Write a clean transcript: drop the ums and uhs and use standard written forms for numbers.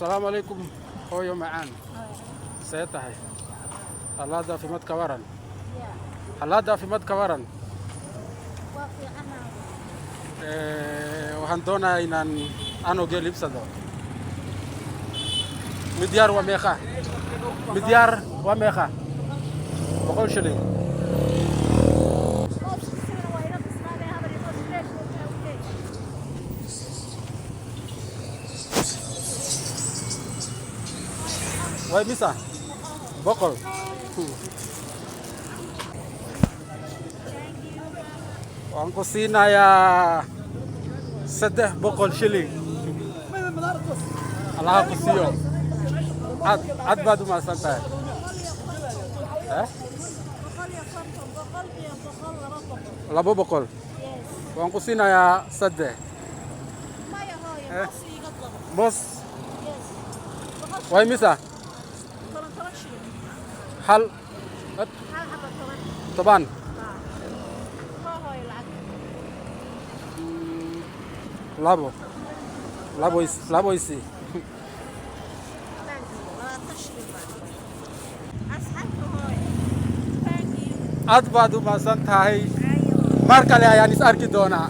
السلام عليكم. هو معان سيتحي هلادا في مد كورن هلادا في مد كورن waxaan doonayaa inaan anogee libsado midyar waa meeqa midyar waa meeqa 100 shilling way misa 100 waan ku siinayaa 300 shilling allaha ku siiyo cad baad u mahadsan tahay labo boqol waan ku siinayaa 3 bos way misa hal طبعا labo isi aad baad u mahadsan tahay mar kale ayaan is arki doonaa